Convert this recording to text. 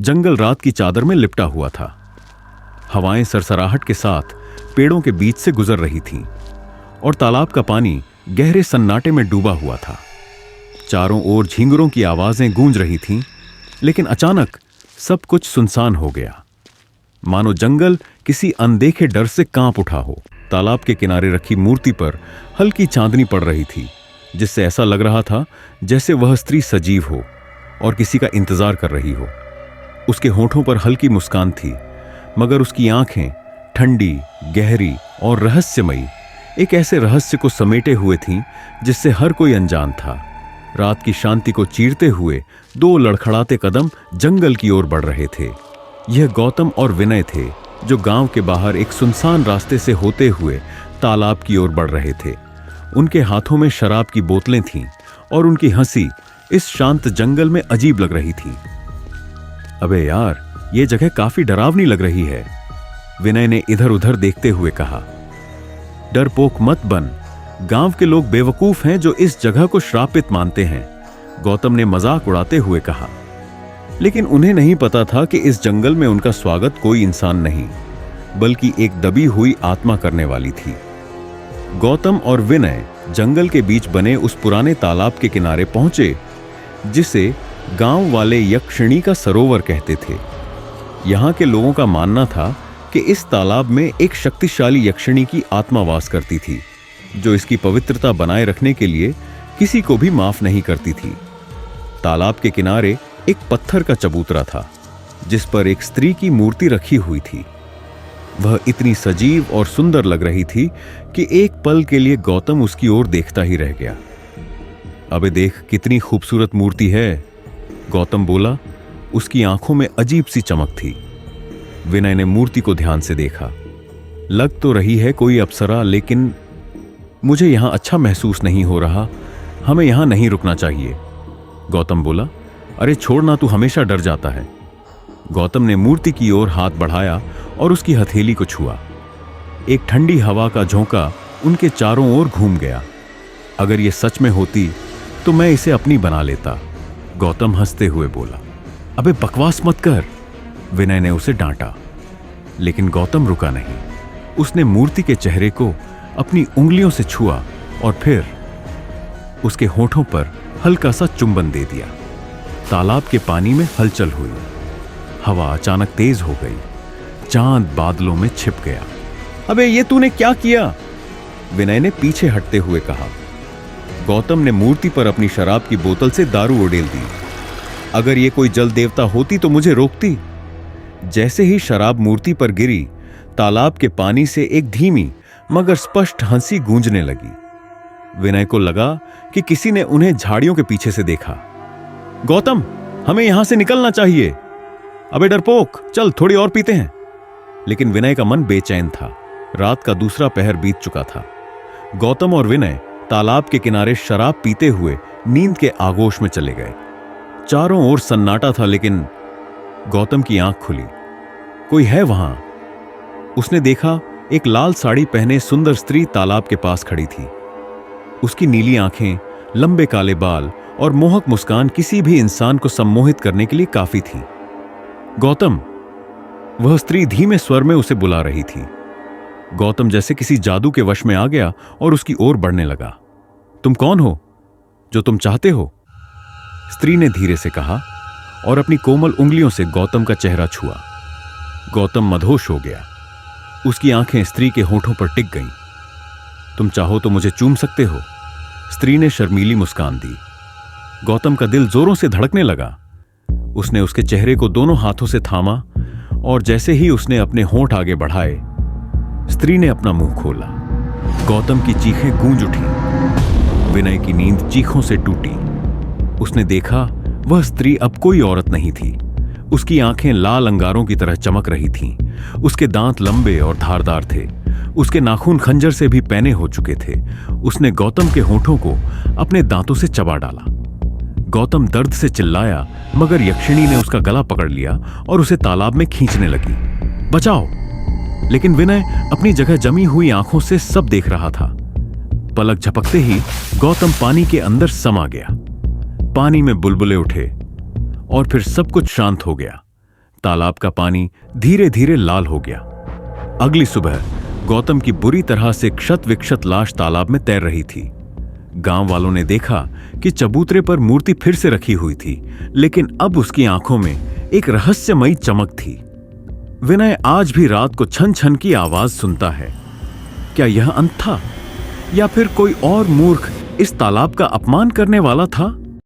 जंगल रात की चादर में लिपटा हुआ था। हवाएं सरसराहट के साथ पेड़ों के बीच से गुजर रही थीं और तालाब का पानी गहरे सन्नाटे में डूबा हुआ था। चारों ओर झींगुरों की आवाजें गूंज रही थीं, लेकिन अचानक सब कुछ सुनसान हो गया, मानो जंगल किसी अनदेखे डर से कांप उठा हो। तालाब के किनारे रखी मूर्ति पर हल्की चांदनी पड़ रही थी, जिससे ऐसा लग रहा था जैसे वह स्त्री सजीव हो और किसी का इंतजार कर रही हो। उसके होठों पर हल्की मुस्कान थी, मगर उसकी आंखें ठंडी, गहरी और रहस्यमयी एक ऐसे रहस्य को समेटे हुए थीं जिससे हर कोई अनजान था। रात की शांति को चीरते हुए दो लड़खड़ाते कदम जंगल की ओर बढ़ रहे थे। यह गौतम और विनय थे, जो गांव के बाहर एक सुनसान रास्ते से होते हुए तालाब की ओर बढ़ रहे थे। उनके हाथों में शराब की बोतलें थीं और उनकी हंसी इस शांत जंगल में अजीब लग रही थी। अबे यार, यह जगह काफी डरावनी लग रही है, विनय ने इधर उधर देखते हुए कहा। डरपोक मत बन, गांव के लोग बेवकूफ हैं जो इस जगह को श्रापित मानते हैं, गौतम ने मजाक उड़ाते हुए कहा। लेकिन उन्हें नहीं पता था कि इस जंगल में उनका स्वागत कोई इंसान नहीं, बल्कि एक दबी हुई आत्मा करने वाली थी। गौतम और विनय जंगल के बीच बने उस पुराने तालाब के किनारे पहुंचे, जिसे गांव वाले यक्षिणी का सरोवर कहते थे। यहां के लोगों का मानना था कि इस तालाब में एक शक्तिशाली यक्षिणी की आत्मा वास करती थी, जो इसकी पवित्रता बनाए रखने के लिए किसी को भी माफ नहीं करती थी। तालाब के किनारे एक पत्थर का चबूतरा था, जिस पर एक स्त्री की मूर्ति रखी हुई थी। वह इतनी सजीव और सुंदर लग रही थी कि एक पल के लिए गौतम उसकी ओर देखता ही रह गया। अबे देख, कितनी खूबसूरत मूर्ति है, गौतम बोला। उसकी आंखों में अजीब सी चमक थी। विनय ने मूर्ति को ध्यान से देखा। लग तो रही है कोई अप्सरा, लेकिन मुझे यहां अच्छा महसूस नहीं हो रहा, हमें यहां नहीं रुकना चाहिए, गौतम बोला। अरे छोड़ना, तू हमेशा डर जाता है। गौतम ने मूर्ति की ओर हाथ बढ़ाया और उसकी हथेली को छुआ। एक ठंडी हवा का झोंका उनके चारों ओर घूम गया। अगर यह सच में होती तो मैं इसे अपनी बना लेता, गौतम हंसते हुए बोला। अबे बकवास मत कर, विनय ने उसे डांटा। लेकिन गौतम रुका नहीं। उसने मूर्ति के चेहरे को अपनी उंगलियों से छुआ और फिर उसके होठों पर हल्का सा चुंबन दे दिया। तालाब के पानी में हलचल हुई। हवा अचानक तेज हो गई। चांद बादलों में छिप गया। अबे ये तूने क्या किया, विनय ने पीछे हटते हुए कहा। गौतम ने मूर्ति पर अपनी शराब की बोतल से दारू उड़ेल दी। अगर ये कोई जल देवता होती तो मुझे रोकती। जैसे ही शराब मूर्ति पर गिरी, तालाब के पानी से एक धीमी मगर स्पष्ट हंसी गूंजने लगी। विनय को लगा कि किसी ने उन्हें झाड़ियों के पीछे से देखा। गौतम, हमें यहां से निकलना चाहिए। अबे डरपोक, चल थोड़ी और पीते हैं। लेकिन विनय का मन बेचैन था। रात का दूसरा पहर बीत चुका था। गौतम और विनय तालाब के किनारे शराब पीते हुए नींद के आगोश में चले गए। चारों ओर सन्नाटा था, लेकिन गौतम की आंख खुली। कोई है वहां। उसने देखा एक लाल साड़ी पहने सुंदर स्त्री तालाब के पास खड़ी थी। उसकी नीली आंखें, लंबे काले बाल और मोहक मुस्कान किसी भी इंसान को सम्मोहित करने के लिए काफी थी। गौतम, वह स्त्री धीमे स्वर में उसे बुला रही थी। गौतम जैसे किसी जादू के वश में आ गया और उसकी ओर बढ़ने लगा। तुम कौन हो? जो तुम चाहते हो? स्त्री ने धीरे से कहा और अपनी कोमल उंगलियों से गौतम का चेहरा छुआ। गौतम मदहोश हो गया। उसकी आंखें स्त्री के होठों पर टिक गईं। तुम चाहो तो मुझे चूम सकते हो, स्त्री ने शर्मीली मुस्कान दी। गौतम का दिल जोरों से धड़कने लगा। उसने उसके चेहरे को दोनों हाथों से थामा और जैसे ही उसने अपने होंठ आगे बढ़ाए, स्त्री ने अपना मुंह खोला। गौतम की चीखें गूंज उठी। विनय की नींद चीखों से टूटी। उसने देखा वह स्त्री अब कोई औरत नहीं थी। उसकी आंखें लाल अंगारों की तरह चमक रही थीं। उसके दांत लंबे और धारदार थे। उसके नाखून खंजर से भी पैने हो चुके थे। उसने गौतम के होठों को अपने दांतों से चबा डाला। गौतम दर्द से चिल्लाया, मगर यक्षिणी ने उसका गला पकड़ लिया और उसे तालाब में खींचने लगी। बचाओ! लेकिन विनय अपनी जगह जमी हुई आंखों से सब देख रहा था। पलक झपकते ही गौतम पानी के अंदर समा गया। पानी में बुलबुले उठे और फिर सब कुछ शांत हो गया। तालाब का पानी धीरे धीरे लाल हो गया। अगली सुबह गौतम की बुरी तरह से क्षत विक्षत लाश तालाब में तैर रही थी। गांव वालों ने देखा कि चबूतरे पर मूर्ति फिर से रखी हुई थी, लेकिन अब उसकी आंखों में एक रहस्यमयी चमक थी। विनय आज भी रात को छन छन की आवाज सुनता है। क्या यह अंत था, या फिर कोई और मूर्ख इस तालाब का अपमान करने वाला था?